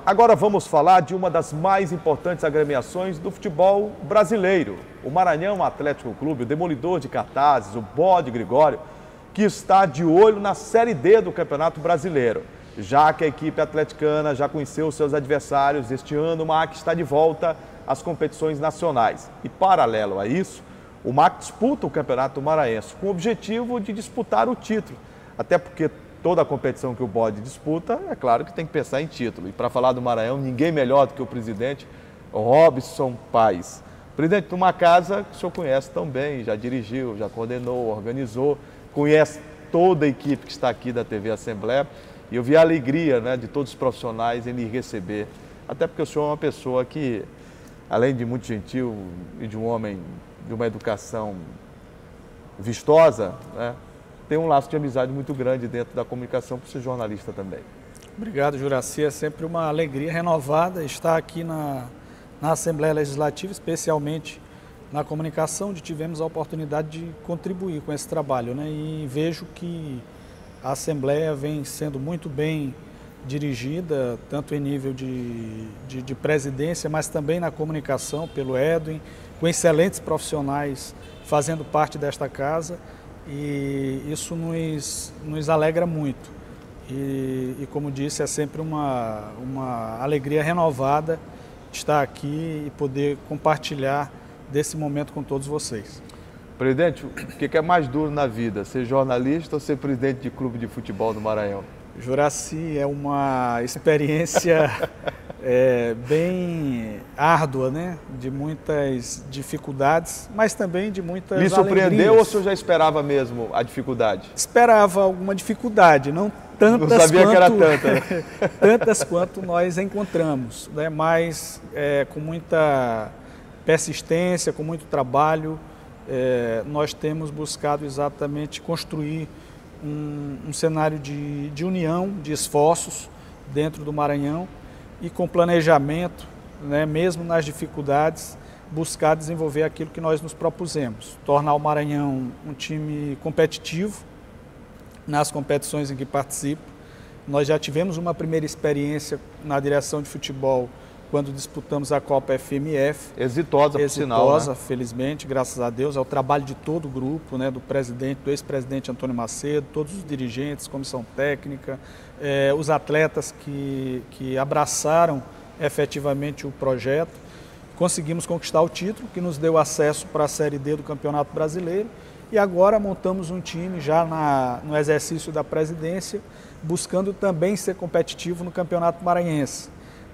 Agora vamos falar de uma das mais importantes agremiações do futebol brasileiro. O Maranhão Atlético Clube, o demolidor de cartazes, o Bode Gregório, que está de olho na Série D do Campeonato Brasileiro. Já que a equipe atleticana já conheceu seus adversários, este ano o MAC está de volta às competições nacionais. E paralelo a isso, o MAC disputa o Campeonato Maranhense com o objetivo de disputar o título. Até porque toda a competição que o Bode disputa, é claro que tem que pensar em título. E para falar do Maranhão, ninguém melhor do que o presidente Robson Paes. Presidente de uma casa que o senhor conhece tão bem, já dirigiu, já coordenou, organizou, conhece toda a equipe que está aqui da TV Assembleia. E eu vi a alegria, né, de todos os profissionais em lhe receber. Até porque o senhor é uma pessoa que, além de muito gentil e de um homem de uma educação vistosa, né, tem um laço de amizade muito grande dentro da comunicação por ser jornalista também. Obrigado, Juraci. É sempre uma alegria renovada estar aqui na Assembleia Legislativa, especialmente na comunicação, onde tivemos a oportunidade de contribuir com esse trabalho, né? E vejo que a Assembleia vem sendo muito bem dirigida, tanto em nível de presidência, mas também na comunicação, pelo Edwin, com excelentes profissionais fazendo parte desta casa. E isso nos alegra muito. E como disse, é sempre uma alegria renovada estar aqui e poder compartilhar desse momento com todos vocês. Presidente, o que é mais duro na vida, ser jornalista ou ser presidente de clube de futebol do Maranhão? Juraci, é uma experiência bem árdua, né? De muitas dificuldades, mas também de muitas alegrias. Lhe surpreendeu ou o senhor já esperava mesmo a dificuldade? Esperava alguma dificuldade, não tantas não sabia quanto, que era tanta, né? tantas quanto nós encontramos, né? Mas com muita persistência, com muito trabalho, nós temos buscado exatamente construir um cenário de união, de esforços dentro do Maranhão e com planejamento, né, mesmo nas dificuldades, buscar desenvolver aquilo que nós nos propusemos. Tornar o Maranhão um time competitivo nas competições em que participa. Nós já tivemos uma primeira experiência na direção de futebol quando disputamos a Copa FMF. Exitosa, por sinal, né? Exitosa, felizmente, graças a Deus. É o trabalho de todo o grupo, né, do presidente, do ex-presidente Antônio Macedo, todos os dirigentes, comissão técnica, os atletas que abraçaram efetivamente o projeto. Conseguimos conquistar o título, que nos deu acesso para a Série D do Campeonato Brasileiro. E agora montamos um time já no exercício da presidência, buscando também ser competitivo no Campeonato Maranhense.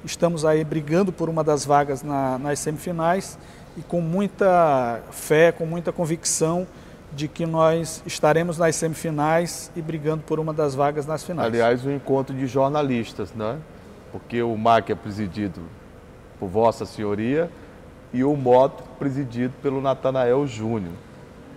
Estamos aí brigando por uma das vagas nas semifinais e com muita fé, com muita convicção de que nós estaremos nas semifinais e brigando por uma das vagas nas finais. Aliás, um encontro de jornalistas, né? Porque o MAC é presidido por Vossa Senhoria e o Moto presidido pelo Natanael Júnior.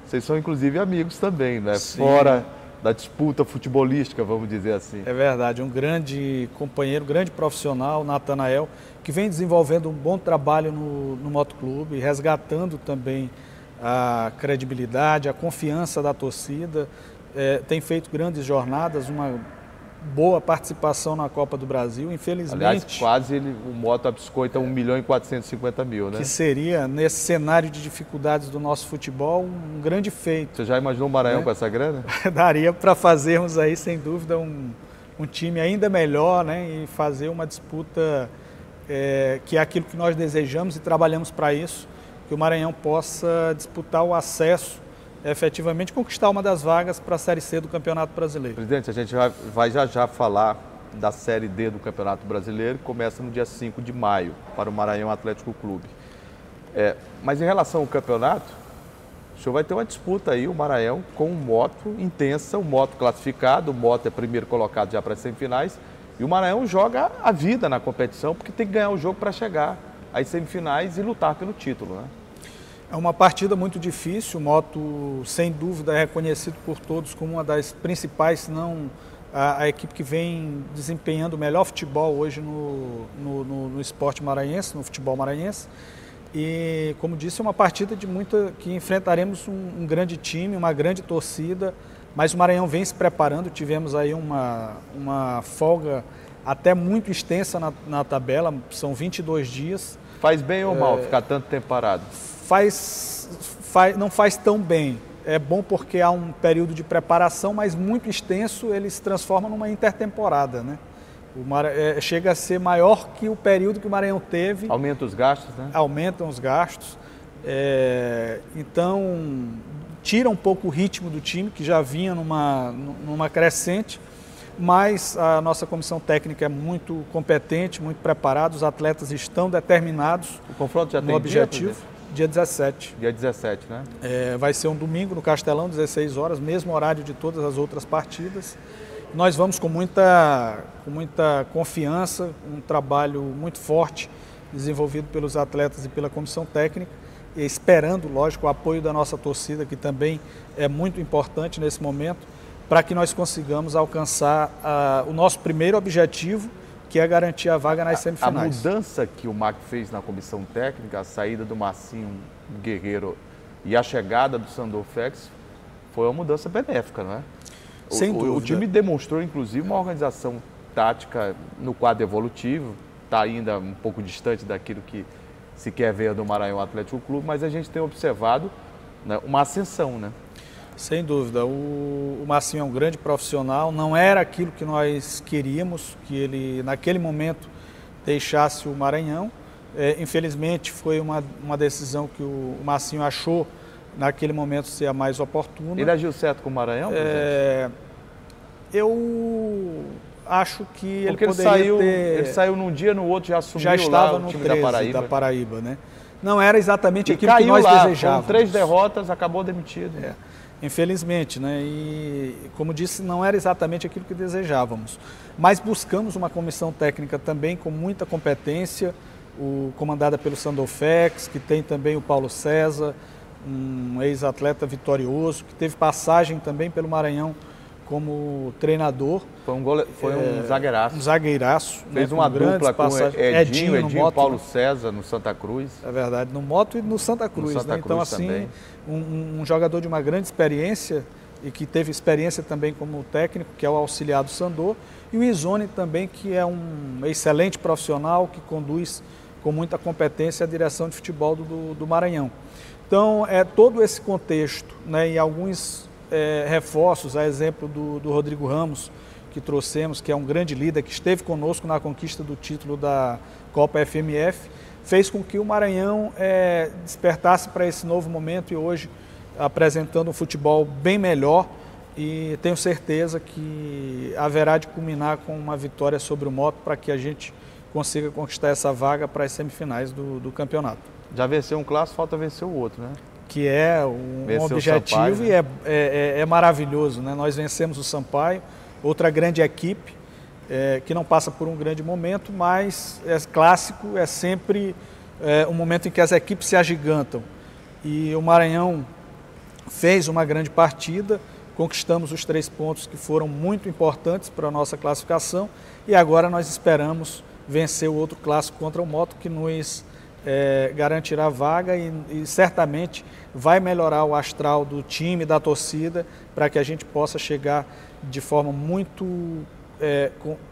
Vocês são inclusive amigos também, né? Sim. Fora da disputa futebolística, vamos dizer assim. É verdade, um grande companheiro, grande profissional, Natanael, que vem desenvolvendo um bom trabalho no motoclube, resgatando também a credibilidade, a confiança da torcida, tem feito grandes jornadas, uma boa participação na Copa do Brasil, infelizmente... Aliás, quase o Moto abiscoita 1.450.000, né? Que seria, nesse cenário de dificuldades do nosso futebol, um grande feito. Você já imaginou o Maranhão com essa grana? Daria para fazermos aí, sem dúvida, um time ainda melhor, né? E fazer uma disputa que é aquilo que nós desejamos e trabalhamos para isso, que o Maranhão possa disputar o acesso, efetivamente conquistar uma das vagas para a Série C do Campeonato Brasileiro. Presidente, a gente vai já falar da Série D do Campeonato Brasileiro, que começa no dia 5 de maio, para o Maranhão Atlético Clube. Mas em relação ao campeonato, o senhor vai ter uma disputa aí, o Maranhão, com um Moto intensa, o Moto classificado, o Moto é primeiro colocado já para as semifinais, e o Maranhão joga a vida na competição, porque tem que ganhar o jogo para chegar às semifinais e lutar pelo título, né? É uma partida muito difícil, o Moto, sem dúvida, é reconhecido por todos como uma das principais, se não a equipe que vem desempenhando o melhor futebol hoje no esporte maranhense, no futebol maranhense. E, como disse, é uma partida que enfrentaremos um grande time, uma grande torcida, mas o Maranhão vem se preparando, tivemos aí uma folga até muito extensa na tabela, são 22 dias. Faz bem ou mal ficar tanto tempo parado? Não faz tão bem. É bom porque há um período de preparação, mas muito extenso, ele se transforma numa intertemporada, né? Chega a ser maior que o período que o Maranhão teve. Aumenta os gastos, né? Aumentam os gastos. Então, tira um pouco o ritmo do time, que já vinha numa crescente, mas a nossa comissão técnica é muito competente, muito preparada, os atletas estão determinados. O confronto já tem no objetivo. Dia 17. Dia 17, né? Vai ser um domingo no Castelão, 16 horas, mesmo horário de todas as outras partidas. Nós vamos com muita confiança, um trabalho muito forte desenvolvido pelos atletas e pela comissão técnica, e esperando, lógico, o apoio da nossa torcida, que também é muito importante nesse momento, para que nós consigamos alcançar o nosso primeiro objetivo, que é garantir a vaga nas semifinais. A mudança que o MAC fez na comissão técnica, a saída do Marcinho Guerreiro e a chegada do Sandofex, foi uma mudança benéfica, não é? Sem dúvida. O time demonstrou, inclusive, uma organização tática no quadro evolutivo, está ainda um pouco distante daquilo que se quer ver do Maranhão Atlético Clube, mas a gente tem observado, né, uma ascensão, né? Sem dúvida. O Marcinho é um grande profissional, não era aquilo que nós queríamos, que ele, naquele momento, deixasse o Maranhão. Infelizmente, foi uma decisão que o Marcinho achou, naquele momento, ser a mais oportuna. Ele agiu certo com o Maranhão, presidente? Eu acho que porque ele poderia ter... Ele saiu num dia, no outro já assumiu já estava lá no o time 13 da Paraíba, né? Não era exatamente e aquilo que nós desejávamos. Com 3 derrotas, acabou demitido. Infelizmente, né? E, como disse, não era exatamente aquilo que desejávamos. Mas buscamos uma comissão técnica também com muita competência, comandada pelo Sandofex, que tem também o Paulo César, um ex-atleta vitorioso, que teve passagem também pelo Maranhão como treinador. Foi um zagueiraço. Um zagueiraço. Fez né, uma dupla com Edinho Moto, Paulo César no Santa Cruz. É verdade, no Moto e no Santa Cruz. Então, assim, um jogador de uma grande experiência e que teve experiência também como técnico, que é o auxiliar do Sandor. E o Izone também, que é um excelente profissional, que conduz com muita competência a direção de futebol do Maranhão. Então, todo esse contexto, né, e alguns reforços, a exemplo do Rodrigo Ramos, que trouxemos, que é um grande líder, que esteve conosco na conquista do título da Copa FMF, fez com que o Maranhão despertasse para esse novo momento e hoje apresentando um futebol bem melhor, e tenho certeza que haverá de culminar com uma vitória sobre o Moto para que a gente consiga conquistar essa vaga para as semifinais do campeonato. Já venceu um clássico, falta vencer o outro, né? Que é um objetivo, Sampaio, né? E é maravilhoso, né? Nós vencemos o Sampaio, outra grande equipe, que não passa por um grande momento, mas clássico, é sempre um momento em que as equipes se agigantam. E o Maranhão fez uma grande partida, conquistamos os 3 pontos que foram muito importantes para a nossa classificação, e agora nós esperamos vencer o outro clássico contra o Moto, que nos garantirá a vaga e certamente vai melhorar o astral do time, da torcida, para que a gente possa chegar de forma muito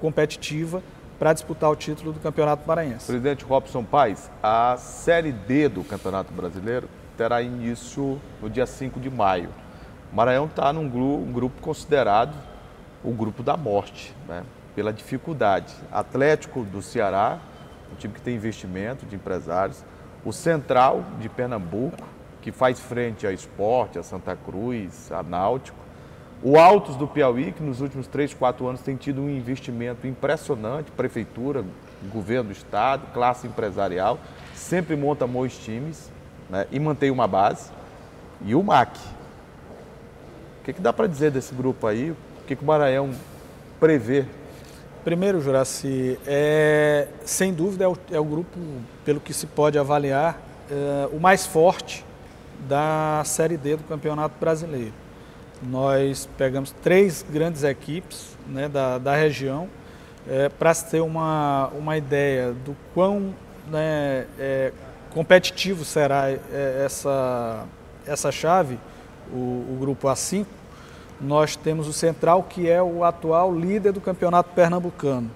competitiva para disputar o título do Campeonato Maranhense. Presidente Robson Paes, a Série D do Campeonato Brasileiro terá início no dia 5 de maio. O Maranhão está num grupo considerado o grupo da morte, né? Pela dificuldade. Atlético do Ceará, um time que tem investimento de empresários. O Central de Pernambuco, que faz frente ao Sport, a Santa Cruz, a Náutico. O Altos do Piauí, que nos últimos 3, 4 anos tem tido um investimento impressionante, prefeitura, governo do estado, classe empresarial, sempre monta bons times, né, e mantém uma base. E o MAC. O que dá para dizer desse grupo aí? O que o Maranhão prevê? Primeiro, Juraci, sem dúvida é o grupo, pelo que se pode avaliar, o mais forte da Série D do Campeonato Brasileiro. Nós pegamos 3 grandes equipes, né, da região, para se ter uma ideia do quão, né, competitivo será essa chave, o grupo A5. Nós temos o Central, que é o atual líder do Campeonato Pernambucano.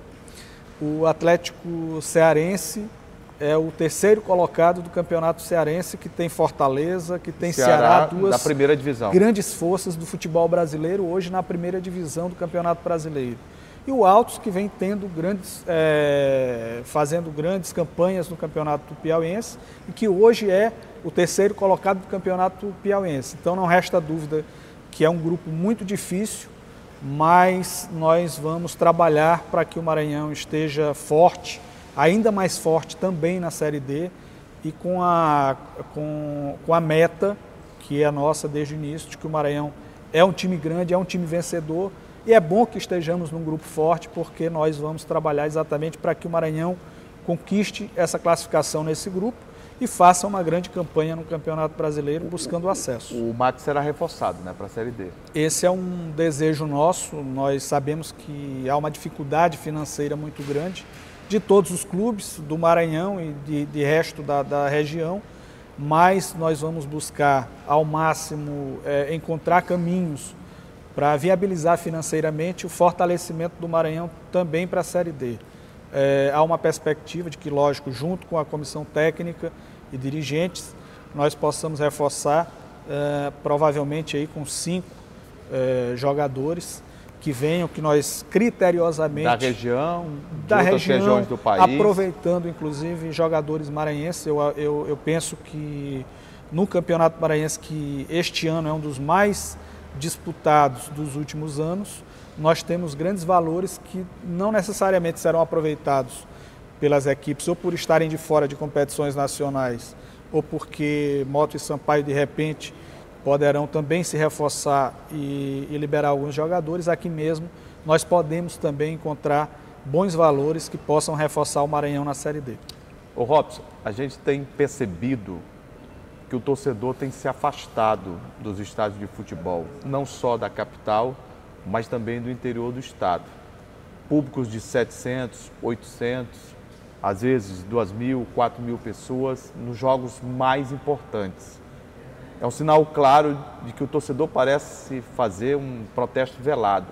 O Atlético Cearense é o terceiro colocado do Campeonato Cearense, que tem Fortaleza, que tem Ceará, duas da primeira divisão. Grandes forças do futebol brasileiro, hoje na primeira divisão do Campeonato Brasileiro. E o Altos, que vem tendo fazendo grandes campanhas no Campeonato Piauiense e que hoje é o terceiro colocado do Campeonato Piauiense. Então não resta dúvida que é um grupo muito difícil, mas nós vamos trabalhar para que o Maranhão esteja forte, ainda mais forte também na Série D e com a meta, que é a nossa desde o início, de que o Maranhão é um time grande, é um time vencedor. E é bom que estejamos num grupo forte, porque nós vamos trabalhar exatamente para que o Maranhão conquiste essa classificação nesse grupo e faça uma grande campanha no Campeonato Brasileiro buscando o acesso. O Max será reforçado, né, para a Série D. Esse é um desejo nosso. Nós sabemos que há uma dificuldade financeira muito grande de todos os clubes do Maranhão e de resto da região, mas nós vamos buscar ao máximo encontrar caminhos para viabilizar financeiramente o fortalecimento do Maranhão também para a Série D. Há uma perspectiva de que, lógico, junto com a comissão técnica e dirigentes, nós possamos reforçar provavelmente aí com 5 jogadores que venham, que nós criteriosamente... Da região, de outras regiões do país. Aproveitando, inclusive, jogadores maranhenses. Eu penso que no Campeonato Maranhense, que este ano é um dos mais disputados dos últimos anos, nós temos grandes valores que não necessariamente serão aproveitados pelas equipes, ou por estarem de fora de competições nacionais, ou porque Moto e Sampaio, de repente, poderão também se reforçar e liberar alguns jogadores. Aqui mesmo nós podemos também encontrar bons valores que possam reforçar o Maranhão na Série D. Ô Robson, a gente tem percebido que o torcedor tem se afastado dos estádios de futebol, não só da capital, mas também do interior do estado. Públicos de 700, 800, às vezes 2.000, 4.000 pessoas nos jogos mais importantes. É um sinal claro de que o torcedor parece fazer um protesto velado.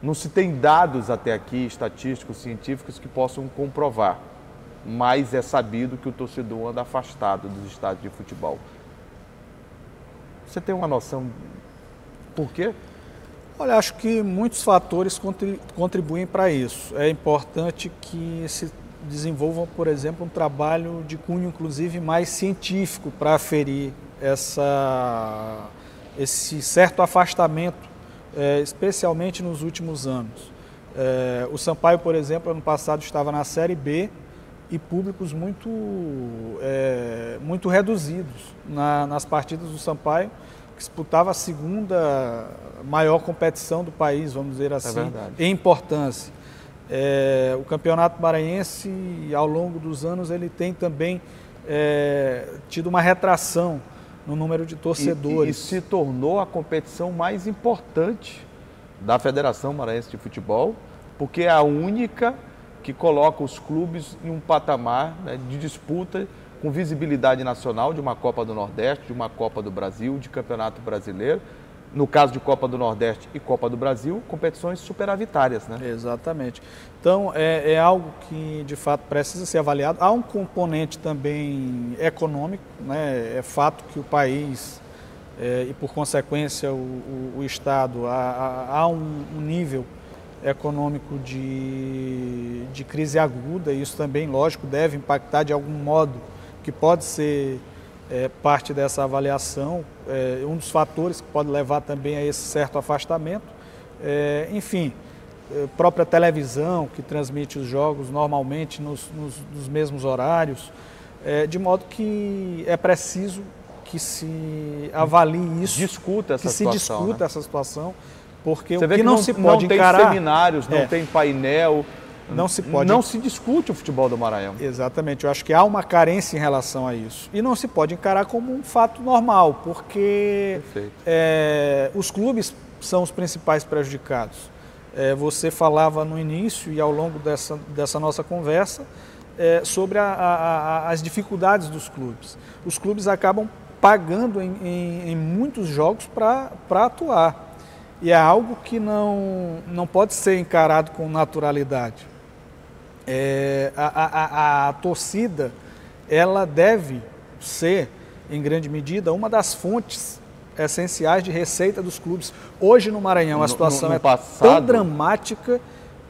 Não se tem dados até aqui, estatísticos, científicos, que possam comprovar, mas é sabido que o torcedor anda afastado dos estádios de futebol. Você tem uma noção por quê? Olha, acho que muitos fatores contribuem para isso. É importante que se desenvolva, por exemplo, um trabalho de cunho, inclusive, mais científico para aferir esse certo afastamento, especialmente nos últimos anos. O Sampaio, por exemplo, ano passado estava na Série B e públicos muito reduzidos nas partidas do Sampaio, que disputava a segunda maior competição do país, vamos dizer assim, em importância. O Campeonato Maranhense, ao longo dos anos, ele tem também tido uma retração no número de torcedores. E se tornou a competição mais importante da Federação Maranhense de Futebol, porque é a única que coloca os clubes em um patamar, né, de disputa com visibilidade nacional de uma Copa do Nordeste, de uma Copa do Brasil, de Campeonato Brasileiro. No caso de Copa do Nordeste e Copa do Brasil, competições superavitárias, né? Exatamente. Então, é algo que, de fato, precisa ser avaliado. Há um componente também econômico, né? É fato que o país, e por consequência o Estado, há um nível econômico de crise aguda, e isso também, lógico, deve impactar de algum modo, que pode ser parte dessa avaliação, um dos fatores que pode levar também a esse certo afastamento. Enfim, própria televisão que transmite os jogos normalmente nos mesmos horários, de modo que é preciso que se avalie isso, discuta essa situação, porque o que não se pode encarar... Não tem seminários, não tem painel... Não se discute o futebol do Maranhão. Exatamente, eu acho que há uma carência em relação a isso. E não se pode encarar como um fato normal, porque os clubes são os principais prejudicados. Você falava no início e ao longo dessa nossa conversa sobre as dificuldades dos clubes. Os clubes acabam pagando em muitos jogos para atuar. E é algo que não pode ser encarado com naturalidade. A torcida, ela deve ser, em grande medida, uma das fontes essenciais de receita dos clubes. Hoje no Maranhão a situação tão dramática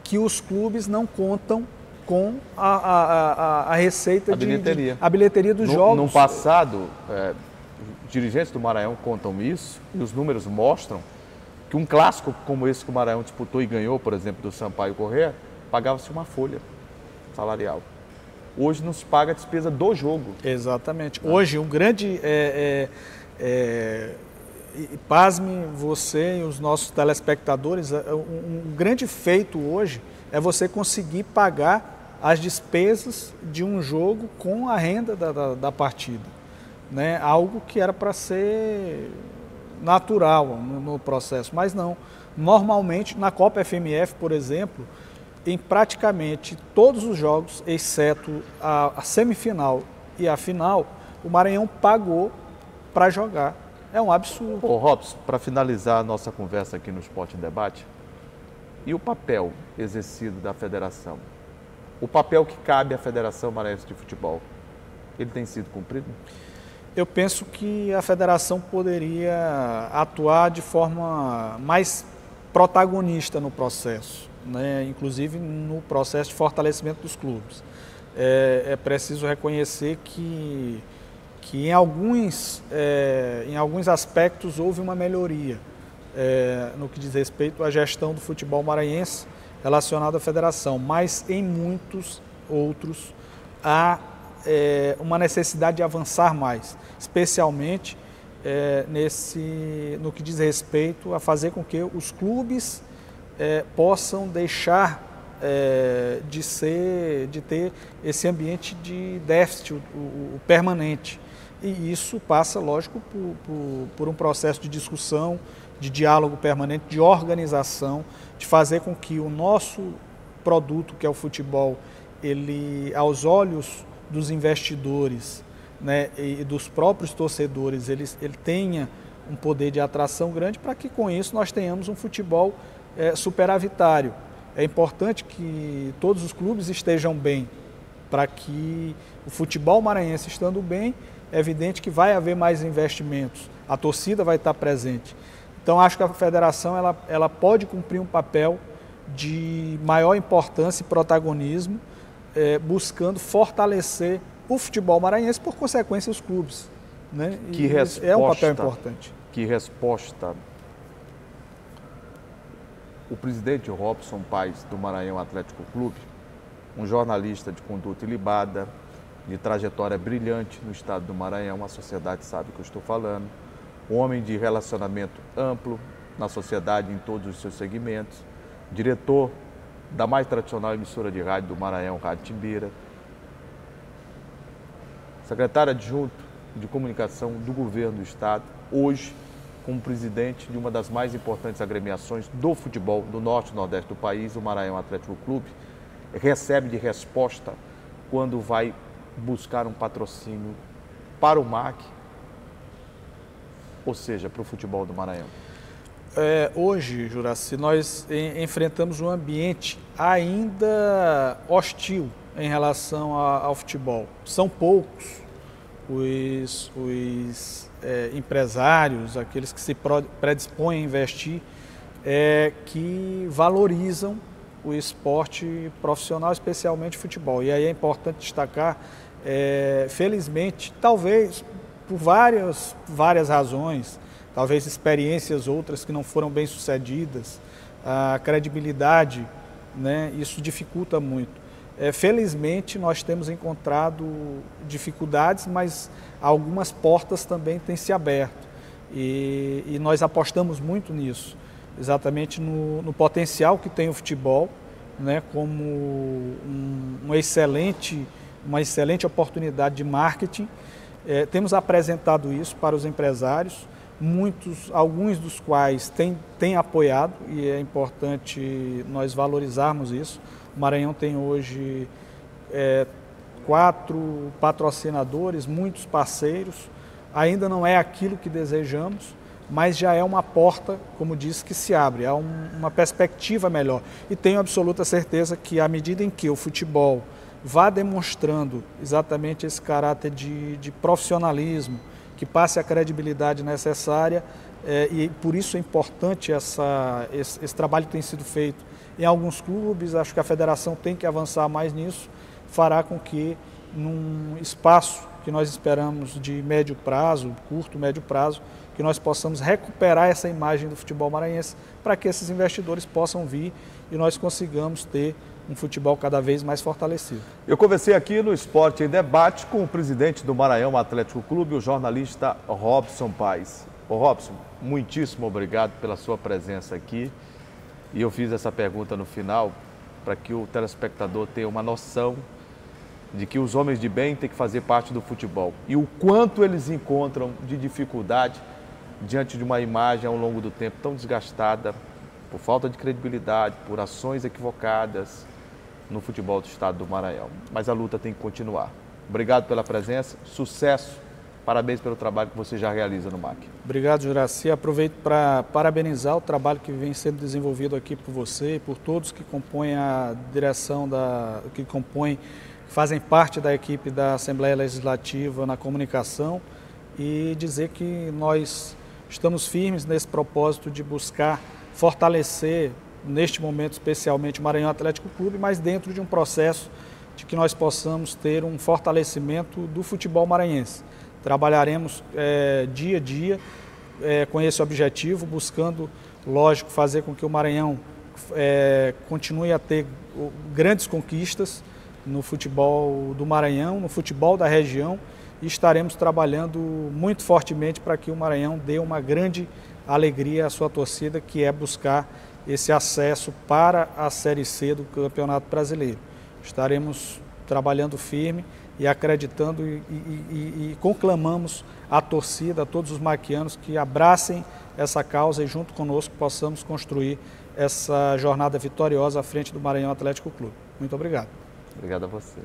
que os clubes não contam com a receita a bilheteria dos jogos. No passado, dirigentes do Maranhão contam isso e os números mostram que um clássico como esse que o Maranhão disputou e ganhou, por exemplo, do Sampaio Corrêa, pagava-se uma folha salarial. Hoje não se paga a despesa do jogo. Exatamente. Hoje, um grande... pasme você e os nossos telespectadores, um grande feito hoje é você conseguir pagar as despesas de um jogo com a renda da partida, né? Algo que era para ser natural no processo, mas não. Normalmente, na Copa FMF, por exemplo, em praticamente todos os jogos, exceto a semifinal e a final, o Maranhão pagou para jogar. É um absurdo. Ô Robson, para finalizar a nossa conversa aqui no Esporte em Debate, e o papel exercido da federação? O papel que cabe à Federação Maranhense de Futebol, ele tem sido cumprido? Eu penso que a federação poderia atuar de forma mais protagonista no processo, né? Inclusive no processo de fortalecimento dos clubes. É preciso reconhecer que em alguns aspectos houve uma melhoria no que diz respeito à gestão do futebol maranhense relacionado à federação, mas em muitos outros há uma necessidade de avançar mais, especialmente no que diz respeito a fazer com que os clubes possam deixar de ter esse ambiente de déficit o permanente. E isso passa, lógico, por um processo de discussão, de diálogo permanente, de organização, de fazer com que o nosso produto, que é o futebol, ele, aos olhos dos investidores, né, e dos próprios torcedores, ele tenha um poder de atração grande para que com isso nós tenhamos um futebol superavitário. É importante que todos os clubes estejam bem, para que o futebol maranhense estando bem, é evidente que vai haver mais investimentos, a torcida vai estar presente. Então acho que a federação ela pode cumprir um papel de maior importância e protagonismo, buscando fortalecer o futebol maranhense, por consequência os clubes, né? É um papel importante. Que resposta o presidente Robson Paes, do Maranhão Atlético Clube, um jornalista de conduta ilibada, de trajetória brilhante no estado do Maranhão, a sociedade sabe o que eu estou falando, um homem de relacionamento amplo na sociedade em todos os seus segmentos, diretor da mais tradicional emissora de rádio do Maranhão, Rádio Timbira, secretário adjunto de comunicação do governo do estado, hoje como presidente de uma das mais importantes agremiações do futebol do norte e nordeste do país, o Maranhão Atlético Clube, recebe de resposta quando vai buscar um patrocínio para o MAC, ou seja, para o futebol do Maranhão? Hoje, Juraci, nós enfrentamos um ambiente ainda hostil em relação ao futebol. São poucos os empresários, aqueles que se predispõem a investir, que valorizam o esporte profissional, especialmente o futebol. E aí é importante destacar, felizmente, talvez por várias razões, talvez experiências outras que não foram bem sucedidas, a credibilidade, né, isso dificulta muito. Felizmente nós temos encontrado dificuldades, mas algumas portas também têm se aberto e nós apostamos muito nisso, exatamente no potencial que tem o futebol, né, como uma excelente oportunidade de marketing. Temos apresentado isso para os empresários, alguns dos quais têm apoiado, e é importante nós valorizarmos isso. O Maranhão tem hoje 4 patrocinadores, muitos parceiros, ainda não é aquilo que desejamos, mas já é uma porta, como disse, que se abre, há uma perspectiva melhor. E tenho absoluta certeza que à medida em que o futebol vá demonstrando exatamente esse caráter de profissionalismo, que passe a credibilidade necessária, e por isso é importante esse trabalho que tem sido feito em alguns clubes. Acho que a federação tem que avançar mais nisso, fará com que num espaço que nós esperamos de médio prazo, curto, médio prazo, que nós possamos recuperar essa imagem do futebol maranhense para que esses investidores possam vir e nós consigamos ter um futebol cada vez mais fortalecido. Eu conversei aqui no Esporte em Debate com o presidente do Maranhão Atlético Clube, o jornalista Robson Paes. Ô Robson, muitíssimo obrigado pela sua presença aqui. E eu fiz essa pergunta no final para que o telespectador tenha uma noção de que os homens de bem têm que fazer parte do futebol e o quanto eles encontram de dificuldade diante de uma imagem ao longo do tempo tão desgastada por falta de credibilidade, por ações equivocadas no futebol do estado do Maranhão. Mas a luta tem que continuar. Obrigado pela presença, sucesso, parabéns pelo trabalho que você já realiza no MAC. Obrigado, Juraci. Aproveito para parabenizar o trabalho que vem sendo desenvolvido aqui por você e por todos que compõem a direção, que fazem parte da equipe da Assembleia Legislativa na comunicação, e dizer que nós estamos firmes nesse propósito de buscar fortalecer, neste momento especialmente, o Maranhão Atlético Clube, mas dentro de um processo de que nós possamos ter um fortalecimento do futebol maranhense. Trabalharemos dia a dia com esse objetivo, buscando, lógico, fazer com que o Maranhão continue a ter grandes conquistas no futebol do Maranhão, no futebol da região, e estaremos trabalhando muito fortemente para que o Maranhão dê uma grande alegria à sua torcida, que é buscar esse acesso para a Série C do Campeonato Brasileiro. Estaremos trabalhando firme e acreditando e conclamamos a torcida, a todos os maquianos, que abracem essa causa e junto conosco possamos construir essa jornada vitoriosa à frente do Maranhão Atlético Clube. Muito obrigado. Obrigado a você.